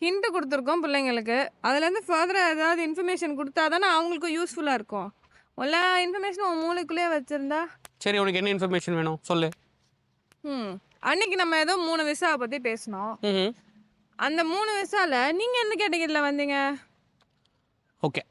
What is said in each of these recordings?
Hint குடுத்துருக்கோம் பிள்ளைங்களுக்கு. அதுலேருந்து ஃபர்தரா ஏதாவது இன்ஃபர்மேஷன் குடுத்தா தானே அவங்களுக்கும் யூஸ்ஃபுல்லா இருக்கும். எல்லா இன்ஃபர்மேஷனும் உன் மூளைக்குள்ளேயே வச்சிருந்தா சரி, உனக்கு என்ன இன்ஃபர்மேஷன் வேணும் சொல்லு. அன்னைக்கு நம்ம ஏதோ 3 விசாவை பத்தி பேசினோம். ம் அந்த 3 விசால நீங்க எந்த கேட்டகரியில வந்தீங்க? ஓகே.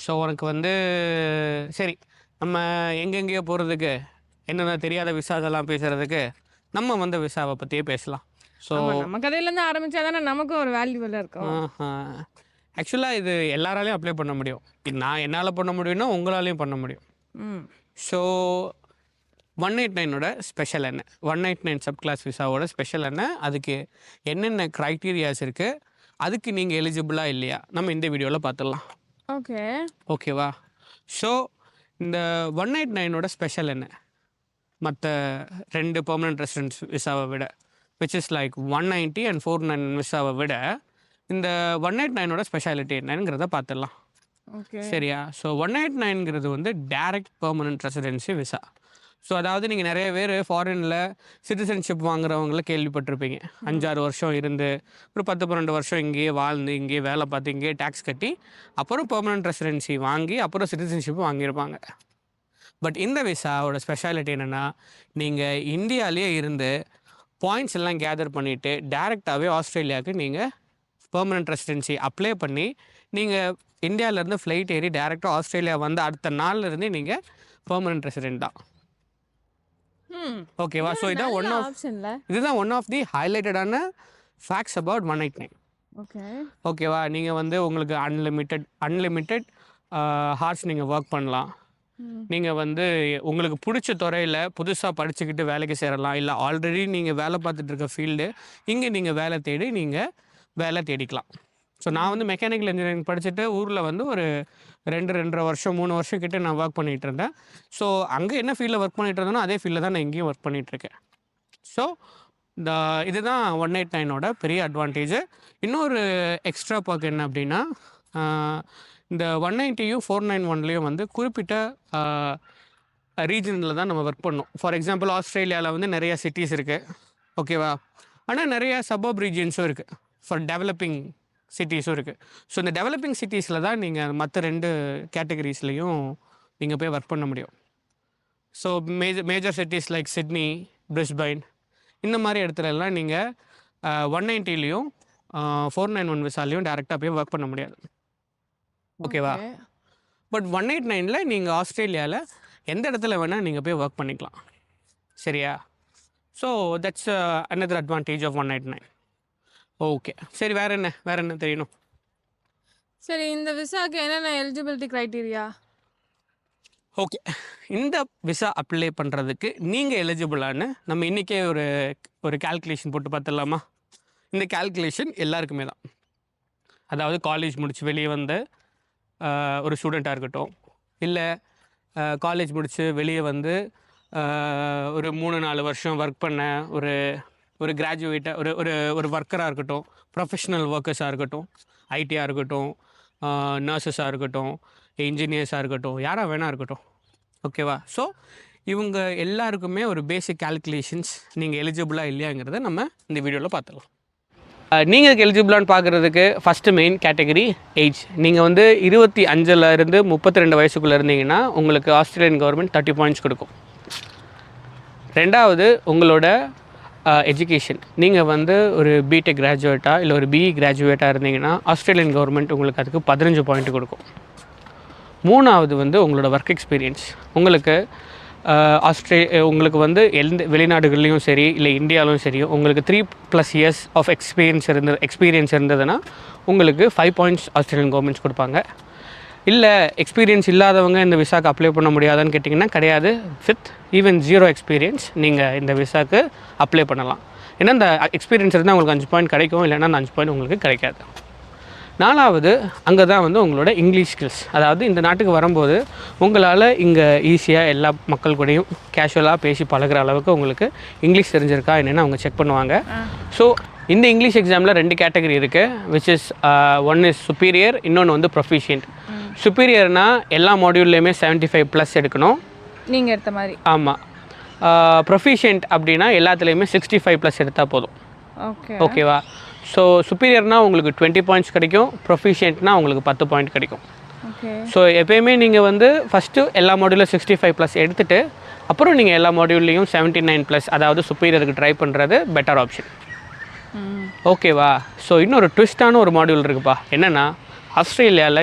ஸோ உனக்கு வந்து சரி, நம்ம எங்கெங்கேயோ போகிறதுக்கு என்னென்ன தெரியாத விசா இதெல்லாம் பேசுகிறதுக்கு நம்ம வந்த விசாவை பற்றியே பேசலாம். ஸோ ஆமா, நம்ம கதையிலேருந்து ஆரம்பிச்சா தானே நமக்கும் ஒரு வேல்யூபிள் இருக்கும். ஆக்சுவலாக இது எல்லாராலையும் அப்ளை பண்ண முடியும். இது நான் என்னால் பண்ண முடியும்னா உங்களாலையும் பண்ண முடியும். ஸோ 189ஓட ஸ்பெஷல் என்ன, 189 சப் கிளாஸ் விசாவோட ஸ்பெஷல் என்ன, அதுக்கு என்னென்ன க்ரைட்டீரியாஸ் இருக்குது, அதுக்கு நீங்கள் எலிஜிபிளாக இல்லையா, நம்ம இந்த வீடியோவில் பார்த்துடலாம். ஓகேவா? ஸோ இந்த 189ஓட ஸ்பெஷல் என்ன மற்ற 2 பெர்மனன்ட் ரெசிடென்ஸ் விசாவை விட, விச் இஸ் லைக் 190 அண்ட் 499 விசாவை விட இந்த 189ஓட ஸ்பெஷாலிட்டி என்னங்கிறத பார்த்துடலாம். சரியா? ஸோ 189ங்கிறது வந்து direct permanent residency visa. So அதாவது நீங்கள் நிறைய பேர் ஃபாரினில் சிட்டிசன்ஷிப் வாங்குறவங்கள கேள்விப்பட்டிருப்பீங்க. 5-6 வருஷம் இருந்து ஒரு 10-12 வருஷம் இங்கேயே வாழ்ந்து இங்கேயே வேலை பார்த்து இங்கேயே டேக்ஸ் கட்டி அப்புறம் பெர்மனன்ட் ரெசிடென்சி வாங்கி அப்புறம் சிட்டிசன்ஷிப் வாங்கியிருப்பாங்க. பட் இந்த விசாவோட ஸ்பெஷாலிட்டி என்னென்னா, நீங்கள் இந்தியாவிலே இருந்து பாயிண்ட்ஸ் எல்லாம் கேதர் பண்ணிவிட்டு டேரெக்டாகவே ஆஸ்திரேலியாவுக்கு நீங்கள் பெர்மனன்ட் ரெசிடென்சி அப்ளை பண்ணி நீங்கள் இந்தியாவிலேருந்து ஃப்ளைட் ஏறி டேரெக்டாக ஆஸ்திரேலியா வந்து அடுத்த நாள்லேருந்து நீங்கள் பெர்மனன்ட் ரெசிடென்ட் தான். ஓகேவா? ஸோ இதுதான் ஒன் ஆஃப் தி ஹைலைட்டடான ஃபேக்ட்ஸ் அபவுட் 189. ஓகேவா? நீங்கள் வந்து உங்களுக்கு அன்லிமிட்டெட் ஹார்ஸ் நீங்கள் ஒர்க் பண்ணலாம். நீங்கள் வந்து உங்களுக்கு பிடிச்ச துறையில் புதுசாக படிச்சுக்கிட்டு வேலைக்கு சேரலாம். இல்லை ஆல்ரெடி நீங்கள் வேலை பார்த்துட்டு இருக்க ஃபீல்டு இங்கே நீங்கள் வேலை தேடிக்கலாம். ஸோ நான் வந்து மெக்கானிக்கல் இன்ஜினியரிங் படிச்சுட்டு ஊரில் வந்து ஒரு 2-2.5 வருஷம் 3 வருஷம் கிட்டே நான் ஒர்க் பண்ணிகிட்டு இருந்தேன். ஸோ அங்கே என்ன ஃபீல்டில் ஒர்க் பண்ணிகிட்டு இருந்தேனோ அதே ஃபீல்டில் தான் நான் இங்கேயும் ஒர்க் பண்ணிகிட்ருக்கேன். ஸோ இதுதான் 189ஓட பெரிய அட்வான்டேஜு. இன்னொரு எக்ஸ்ட்ரா பர்க் என்ன அப்படின்னா, இந்த 190யும் 491லேயும் வந்து குறிப்பிட்ட ரீஜனில் தான் நம்ம ஒர்க் பண்ணணும். ஃபார் எக்ஸாம்பிள் ஆஸ்திரேலியாவில் வந்து நிறையா சிட்டிஸ் இருக்குது. ஓகேவா? ஆனால் நிறையா சபர்ப் ரீஜன்ஸும் இருக்குது, ஃபார் டெவலப்பிங் சிட்டிஸும் இருக்குது. ஸோ இந்த டெவலப்பிங் சிட்டிஸில் தான் நீங்கள் மற்ற 2 கேட்டகரிஸ்லேயும் நீங்கள் போய் ஒர்க் பண்ண முடியும். So major cities like Sydney, Brisbane இந்த மாதிரி இடத்துலலாம் நீங்கள் 190லேயும் 491 விசாலையும் டேரெக்டாக போய் ஒர்க் பண்ண முடியாது. ஓகேவா? பட் 189ல் நீங்கள் ஆஸ்திரேலியாவில் எந்த இடத்துல வேணால் நீங்கள் போய் ஒர்க் பண்ணிக்கலாம். சரியா? So that's another advantage of 189. Okay, சரி, வேறு என்ன தெரியணும்? சரி, இந்த விசாக்கு என்னென்ன எலிஜிபிலிட்டி க்ரைட்டீரியா? ஓகே, இந்த விசா அப்ளை பண்ணுறதுக்கு நீங்கள் எலிஜிபிளானு நம்ம இன்றைக்கே ஒரு கால்குலேஷன் போட்டு பார்த்துடலாமா? இந்த கால்குலேஷன் எல்லாருக்குமே தான். அதாவது காலேஜ் முடித்து வெளியே வந்த ஒரு ஸ்டூடெண்ட்டாக இருக்கட்டும், இல்லை காலேஜ் முடித்து வெளியே வந்து ஒரு 3-4 வருஷம் ஒர்க் பண்ண ஒரு கிராஜுவேட்டாக ஒரு ஒர்க்கராக இருக்கட்டும், ப்ரொஃபஷ்னல் ஒர்க்கர்ஸாக இருக்கட்டும், ஐடியாக இருக்கட்டும், நர்சஸாக இருக்கட்டும், இன்ஜினியர்ஸாக இருக்கட்டும், யாராக வேணா இருக்கட்டும். ஓகேவா? ஸோ இவங்க எல்லாருக்குமே ஒரு பேசிக் கால்குலேஷன்ஸ் நீங்கள் எலிஜிபிளாக இல்லையாங்கிறத நம்ம இந்த வீடியோவில் பார்த்துக்கலாம். நீங்கள் எலிஜிபிளான்னு பார்க்குறதுக்கு ஃபஸ்ட்டு மெயின் கேட்டகரி ஏஜ். நீங்கள் வந்து 25லேருந்து 32 வயசுக்குள்ளே இருந்தீங்கன்னா உங்களுக்கு ஆஸ்திரேலியன் கவர்மெண்ட் 30 பாயிண்ட்ஸ் கொடுக்கும். ரெண்டாவது உங்களோட எஜுகேஷன். நீங்கள் வந்து ஒரு பிடெக் கிராஜுவேட்டாக இல்லை ஒரு பிஇ கிராஜுவேட்டாக இருந்தீங்கன்னா ஆஸ்திரேலியன் கவர்மெண்ட் உங்களுக்கு அதுக்கு 15 பாயிண்ட் கொடுக்கும். மூணாவது வந்து உங்களோட ஒர்க் எக்ஸ்பீரியன்ஸ். உங்களுக்கு வந்து எந்த வெளிநாடுகள்லேயும் சரி இல்லை இந்தியாவிலும் சரி உங்களுக்கு 3+ இயர்ஸ் ஆஃப் எக்ஸ்பீரியன்ஸ் இருந்ததுன்னா உங்களுக்கு 5 பாயிண்ட்ஸ் ஆஸ்திரேலியன் கவர்மெண்ட்ஸ் கொடுப்பாங்க. இல்லை எக்ஸ்பீரியன்ஸ் இல்லாதவங்க இந்த விசாக்கு அப்ளை பண்ண முடியாதான்னு கேட்டிங்கன்னா கிடையாது. வித் ஈவன் 0 எக்ஸ்பீரியன்ஸ் நீங்கள் இந்த விசாக்கு அப்ளை பண்ணலாம். ஏன்னா இந்த எக்ஸ்பீரியன்ஸ் இருந்தால் உங்களுக்கு 5 பாயிண்ட் கிடைக்கும், இல்லைன்னா அந்த 5 பாயிண்ட் உங்களுக்கு கிடைக்காது. நாலாவது அங்கே தான் வந்து உங்களோட இங்கிலீஷ் ஸ்கில்ஸ். அதாவது இந்த நாட்டுக்கு வரும்போது உங்களால் இங்கே ஈஸியாக எல்லா மக்கள் கூடயும் கேஷுவலாக பேசி பழகிற அளவுக்கு உங்களுக்கு இங்கிலீஷ் தெரிஞ்சிருக்கா என்னென்னு அவங்க செக் பண்ணுவாங்க. ஸோ இந்த இங்கிலீஷ் எக்ஸாமில் 2 கேட்டகரி இருக்குது, which is one is superior, இன்னொன்று வந்து ப்ரொஃபிஷியன்ட். சுப்பீரியர்னால் எல்லா மாடியூல்லையுமே 75+ எடுக்கணும் நீங்கள் எடுத்த மாதிரி. ஆமாம். ப்ரொஃபிஷியன்ட் அப்படின்னா எல்லாத்துலேயுமே 65+ எடுத்தால் போதும். ஓகேவா? ஸோ சுப்பீரியர்னால் உங்களுக்கு 20 பாயிண்ட்ஸ் கிடைக்கும், ப்ரொஃபிஷியன்ட்னா உங்களுக்கு 10 பாயிண்ட் கிடைக்கும். ஓகே. ஸோ எப்போயுமே நீங்கள் வந்து ஃபஸ்ட்டு எல்லா மாடியூலும் 65+ எடுத்துகிட்டு அப்புறம் நீங்கள் எல்லா மாடியூல்லையும் 79+, அதாவது சுப்பீரியருக்கு ட்ரை பண்ணுறது பெட்டர் ஆப்ஷன். ஓகேவா? ஸோ இன்னொரு ட்விஸ்டான ஒரு மாடியூல் இருக்குப்பா. என்னென்னா, ஆஸ்திரேலியாவில்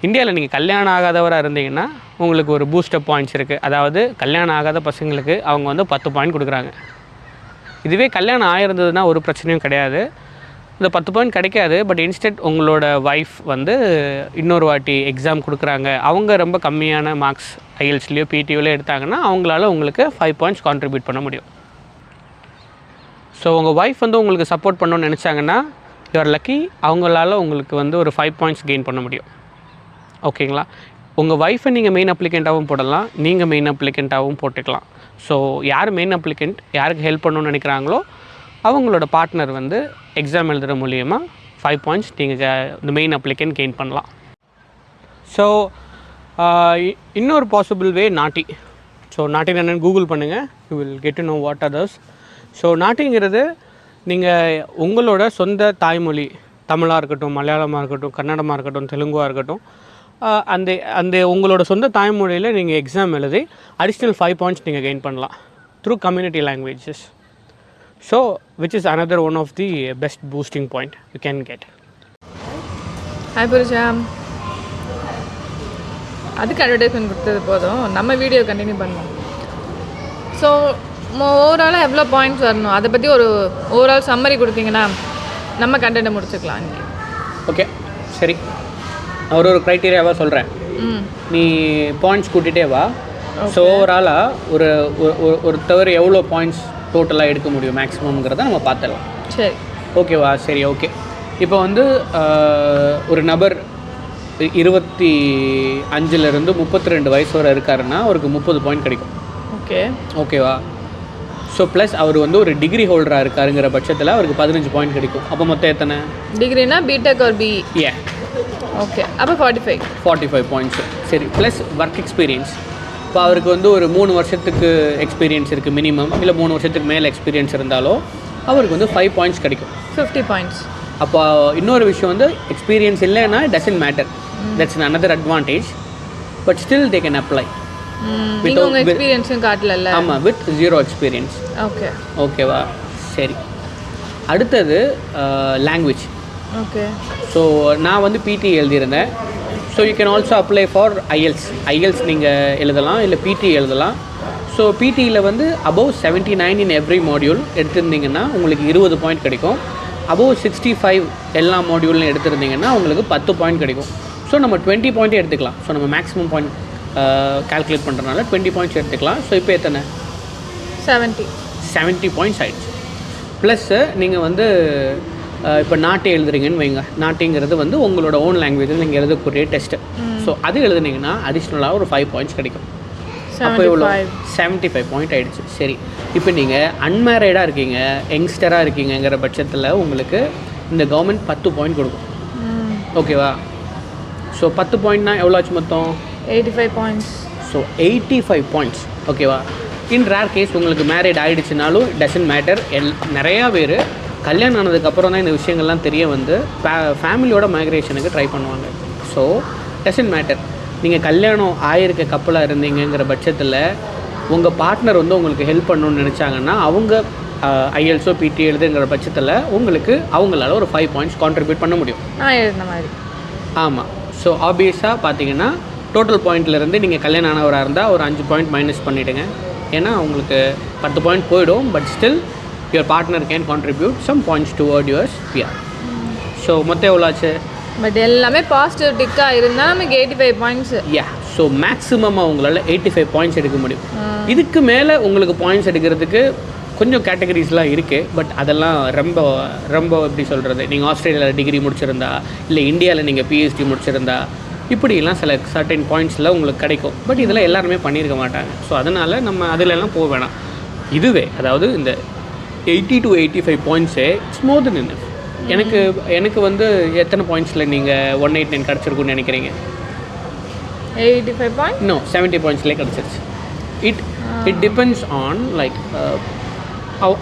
இந்தியாவில் நீங்கள் கல்யாணம் ஆகாதவராக இருந்தீங்கன்னா உங்களுக்கு ஒரு பூஸ்டப் பாயிண்ட்ஸ் இருக்குது. அதாவது கல்யாணம் ஆகாத பசங்களுக்கு அவங்க வந்து 10 பாயிண்ட் கொடுக்குறாங்க. இதுவே கல்யாணம் ஆகிருந்ததுன்னா ஒரு பிரச்சனையும் கிடையாது, இந்த 10 பாயிண்ட் கிடைக்காது. பட் இன்ஸ்டெட் உங்களோட ஒய்ஃப் வந்து இன்னொரு வாட்டி எக்ஸாம் கொடுக்குறாங்க, அவங்க ரொம்ப கம்மியான மார்க்ஸ் ஐஎல்ஸ்லேயோ பிடிஓலையோ எடுத்தாங்கன்னா அவங்களால உங்களுக்கு 5 பாயிண்ட்ஸ் கான்ட்ரிபியூட் பண்ண முடியும். ஸோ உங்கள் ஒய்ஃப் வந்து உங்களுக்கு சப்போர்ட் பண்ணணும்னு நினச்சாங்கன்னா யூஆர் லக்கி, அவங்களால உங்களுக்கு வந்து ஒரு 5 பாயிண்ட்ஸ் கெயின் பண்ண முடியும். ஓகேங்களா? உங்கள் ஒய்ஃபை நீங்கள் மெயின் அப்ளிகண்ட்டாகவும் போடலாம், நீங்கள் மெயின் அப்ளிகண்ட்டாகவும் போட்டுக்கலாம். ஸோ யார் மெயின் அப்ளிகண்ட், யாருக்கு ஹெல்ப் பண்ணணும்னு நினைக்கிறாங்களோ அவங்களோட பார்ட்னர் வந்து எக்ஸாம் எழுதுகிற மூலியமாக 5 பாயிண்ட்ஸ் நீங்கள் இந்த மெயின் அப்ளிகண்ட் கெயின் பண்ணலாம். ஸோ இன்னொரு possible way NAATI. So NAATI என்னென்னு கூகுள் பண்ணுங்கள், you will get to know what are those. ஸோ நாட்டிங்கிறது நீங்கள் உங்களோட சொந்த தாய்மொழி, தமிழாக இருக்கட்டும், மலையாளமாக இருக்கட்டும், கன்னடமாக இருக்கட்டும், தெலுங்குவாக இருக்கட்டும், அந்த அந்த உங்களோட சொந்த தாய்மொழியில் நீங்கள் எக்ஸாம் எழுதி அடிஷ்னல் 5 பாயிண்ட்ஸ் நீங்கள் கெயின் பண்ணலாம் through community languages. So which is another one of the best boosting point you can get. Hi புருஷா, அதுக்கு அட்வர்டைஸ்மெண்ட் கொடுத்தது போதும், நம்ம வீடியோ கண்டினியூ பண்ணுவோம். ஸோ ஓவராலாக எவ்வளோ பாயிண்ட்ஸ் வரணும் அதை பற்றி ஒரு ஓவரால் சம்மரி கொடுத்தீங்கன்னா நம்ம கண்டென்ட்டை முடிச்சுக்கலாம் இன்றைக்கி. ஓகே, சரி. நான் ஒரு க்ரைட்டீரியாவாக சொல்கிறேன், நீ பாயிண்ட்ஸ் கூட்டிகிட்டே வா. ஸோ ஓவராலாக ஒரு தவிர எவ்வளோ பாயிண்ட்ஸ் டோட்டலாக எடுக்க முடியும் மேக்ஸிமம்ங்கிறத நம்ம பார்த்துடலாம். சரி, ஓகேவா? சரி, ஓகே. இப்போ வந்து ஒரு நபர் 25லேருந்து 32 வயசு வரை இருக்காருன்னா அவருக்கு 30 பாயிண்ட் கிடைக்கும். ஓகே, ஓகேவா? ஸோ ப்ளஸ் அவர் வந்து ஒரு டிகிரி ஹோல்டராக இருக்காருங்கிற பட்சத்தில் அவருக்கு 15 பாயிண்ட் கிடைக்கும். அப்போ மொத்தம் எத்தனை? டிகிரினா பிடெக் ஒரு பிஇ. ஓகே, அப்போ 45 பாயிண்ட்ஸு. சரி, ப்ளஸ் ஒர்க் எக்ஸ்பீரியன்ஸ். இப்போ அவருக்கு வந்து ஒரு 3 வருஷத்துக்கு எக்ஸ்பீரியன்ஸ் இருக்குது மினிமம், இல்லை 3 வருஷத்துக்கு மேலே எக்ஸ்பீரியன்ஸ் இருந்தாலும் அவருக்கு வந்து 5 பாயிண்ட்ஸ் கிடைக்கும், 50 பாயிண்ட்ஸ். அப்போ இன்னொரு விஷயம் வந்து எக்ஸ்பீரியன்ஸ் இல்லைன்னா doesn't matter, that's another advantage, but still they can apply. நீங்க உங்க எக்ஸ்பீரியன்ஸும் காட்டலல்ல? ஆமாம், வித் 0 எக்ஸ்பீரியன்ஸ். ஓகே, ஓகேவா? சரி, அடுத்தது லாங்குவேஜ். ஓகே. ஸோ நான் வந்து பிடி எழுதியிருந்தேன். So you can also apply for IELTS நீங்கள் எழுதலாம், இல்லை பிடி எழுதலாம். ஸோ பிடியில் வந்து above 79 இன் எவ்ரி மாடியூல் எடுத்திருந்தீங்கன்னா உங்களுக்கு 20 பாயிண்ட் கிடைக்கும். above 65 எல்லா மாடியூல்னு எடுத்திருந்தீங்கன்னா உங்களுக்கு 10 பாயிண்ட் கிடைக்கும். ஸோ நம்ம 20 பாயிண்ட்டே எடுத்துக்கலாம். ஸோ நம்ம மேக்ஸிமம் பாயிண்ட் கால்குலேட் பண்ணுறதுனால 20 பாயிண்ட்ஸ் எடுத்துக்கலாம். ஸோ இப்போ எத்தனை? 70 பாயிண்ட்ஸ் ஆகிடுச்சு. ப்ளஸ்ஸு நீங்கள் வந்து இப்போ நாட்டை எழுதுறீங்கன்னு வைங்க, நாட்டிங்கிறது வந்து உங்களோட ஓன் லாங்குவேஜில் நீங்கள் எழுதக்கூடிய டெஸ்ட்டு. ஸோ அது எழுதுனீங்கன்னா அடிஷ்னலாக ஒரு 5 பாயிண்ட்ஸ் கிடைக்கும். அப்போ எவ்வளோ? 75 பாயிண்ட் ஆகிடுச்சு. சரி, இப்போ நீங்கள் அன்மேரிடாக இருக்கீங்க, யங்ஸ்டராக இருக்கீங்கிற பட்சத்தில் உங்களுக்கு இந்த கவர்மெண்ட் 10 பாயிண்ட் கொடுக்கும். ஓகேவா? ஸோ 10 பாயிண்ட்னா எவ்வளோ ஆச்சு மொத்தம்? 85 பாயிண்ட்ஸ். So 85 points. ஓகேவா? இன் ரேர் கேஸ் உங்களுக்கு மேரிட் ஆகிடுச்சுனாலும் டசன்ட் மேட்டர். நிறையா பேர் கல்யாணம் ஆனதுக்கப்புறம் தான் இந்த விஷயங்கள்லாம் தெரிய வந்து ஃபேமிலியோட மைக்ரேஷனுக்கு ட்ரை பண்ணுவாங்க. ஸோ டசன்ட் மேட்டர், நீங்கள் கல்யாணம் ஆயிருக்க கப்பலாக இருந்தீங்கிற பட்சத்தில் உங்கள் பார்ட்னர் வந்து உங்களுக்கு ஹெல்ப் பண்ணணும்னு நினச்சாங்கன்னா அவங்க ஐஎல்ஸோ பிடி எழுதுங்கிற பட்சத்தில் உங்களுக்கு அவங்களால ஒரு 5 பாயிண்ட்ஸ் கான்ட்ரிபியூட் பண்ண முடியும். எழுதின மாதிரி. ஆமாம். ஸோ ஆப்வியஸாக பார்த்தீங்கன்னா டோட்டல் பாயிண்ட்லேருந்து நீங்கள் கல்யாணம் ஆனவராக இருந்தால் ஒரு 5 பாயிண்ட் மைனஸ் பண்ணிவிடுங்க. ஏன்னா உங்களுக்கு 10 பாயிண்ட் போயிடும். But still your partner can contribute some points toward yours PR. So மொத்தம் எவ்வளோ ஆச்சு? பட் எல்லாமே பாசிட்டிவ் டிக்காக இருந்தால் நமக்கு 85 பாயிண்ட்ஸ். ஸோ மேக்ஸிமமாக உங்களால் 85 பாயிண்ட்ஸ் எடுக்க முடியும். இதுக்கு மேலே உங்களுக்கு பாயிண்ட்ஸ் எடுக்கிறதுக்கு கொஞ்சம் கேட்டகரிஸ்லாம் இருக்குது. பட் அதெல்லாம் ரொம்ப ரொம்ப எப்படி சொல்கிறது, நீங்கள் ஆஸ்திரேலியாவில் டிகிரி முடிச்சிருந்தா, இல்லை இந்தியாவில் நீங்கள் பிஹெச்டி முடிச்சிருந்தா, இப்படிலாம் சில சர்டன் பாயிண்ட்ஸில் உங்களுக்கு கிடைக்கும். பட் இதில் எல்லாருமே பண்ணியிருக்க மாட்டாங்க. ஸோ அதனால் நம்ம அதிலெல்லாம் போக வேணாம். இதுவே அதாவது இந்த 80 to 85 பாயிண்ட்ஸே இட்ஸ் மோர் தென் இனஃப். எனக்கு வந்து எத்தனை பாயிண்ட்ஸில் நீங்கள் 189 கிடச்சிருக்குன்னு நினைக்கிறீங்க? 85 பாயிண்ட்? நோ, 70 பாயிண்ட்ஸ்லேயே கிடச்சிருச்சு. இட் டிபெண்ட்ஸ் ஆன் லைக்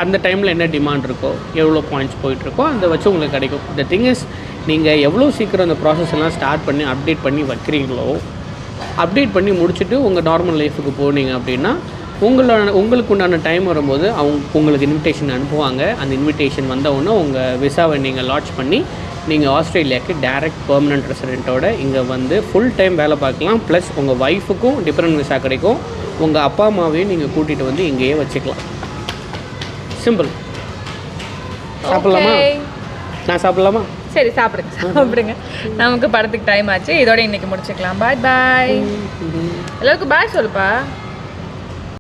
அந்த டைமில் என்ன டிமாண்ட் இருக்கோ எவ்வளோ பாயிண்ட்ஸ் போயிட்டுருக்கோ அதை வச்சு உங்களுக்கு கிடைக்கும். த திங் இஸ் நீங்கள் எவ்வளோ சீக்கிரம் அந்த ப்ராசஸ் எல்லாம் ஸ்டார்ட் பண்ணி அப்டேட் பண்ணி வைக்கிறீங்களோ, அப்டேட் பண்ணி முடிச்சுட்டு உங்கள் நார்மல் லைஃபுக்கு போனீங்க அப்படின்னா உங்களுக்கு உண்டான டைம் வரும்போது உங்களுக்கு இன்விடேஷன் அனுப்புவாங்க. அந்த இன்விடேஷன் வந்தவுடனே உங்கள் விசாவை நீங்கள் லான்ச் பண்ணி நீங்கள் ஆஸ்திரேலியாவுக்கு டைரக்ட் பெர்மனன்ட் ரெசிடெண்ட்டோட இங்கே வந்து ஃபுல் டைம் வேலை பார்க்கலாம். ப்ளஸ் உங்கள் ஒய்ஃபுக்கும் டிஃப்ரெண்ட் விசா கிடைக்கும். உங்கள் அப்பா அம்மாவையும் நீங்கள் கூட்டிகிட்டு வந்து இங்கேயே வச்சுக்கலாம். சிம்பிள். சாப்பிட்லாமா? நான் சாப்பிட்லாமா? சரி, சாப்பிடுங்க. நமக்கு படத்துக்கு டைம் ஆச்சு. இதோட இன்னைக்கு முடிச்சுக்கலாம். பாய் பாய். எல்லாருக்கும் பாய் சொல்லுப்பா.